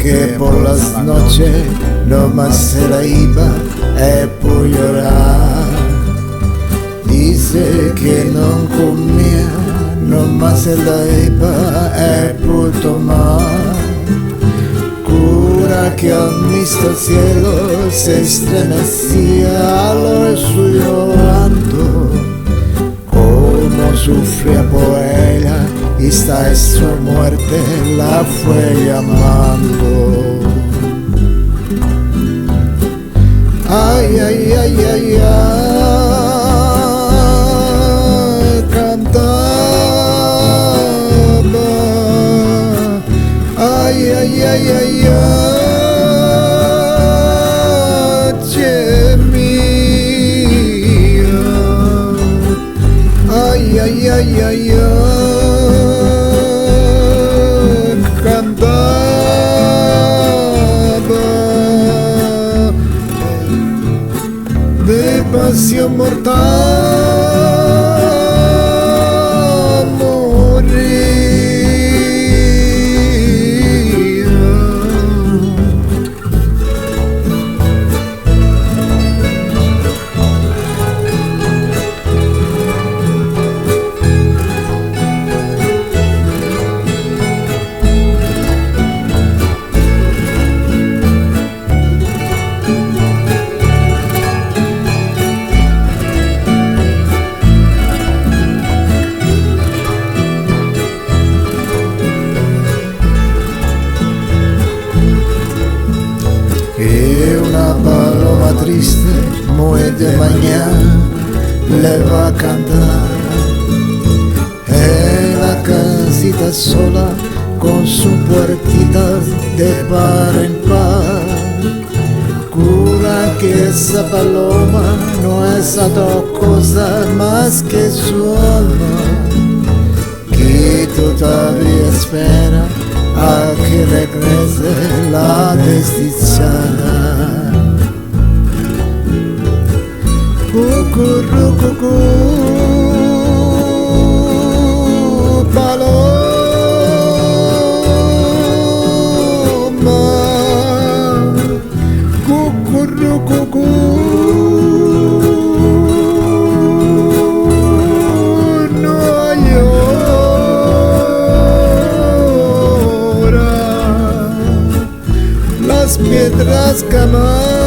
que por las noches nomás se la iba por llorar. Dice que non comía, nomás se la iba por tomar. Cura que al visto el cielo se estremecía al oír su llorando, como sufría por ella y hasta su muerte la fue llamando. Ay, ay, ay, ay, ay, cantaba. Ay, ay, ay, ay, ay, mía. Ay, ay, ay, ay, ay, cantaba de pasión mortal morir. Que una paloma triste muy de mañana le va a cantar en la casita sola con su puertita de par en par. Cura que esa paloma no es otra cosa más que su alma, que todavía espera a que regrese la desdichada. Cucurrucucú, paloma, cucurrucucú, no llora. Las piedras caman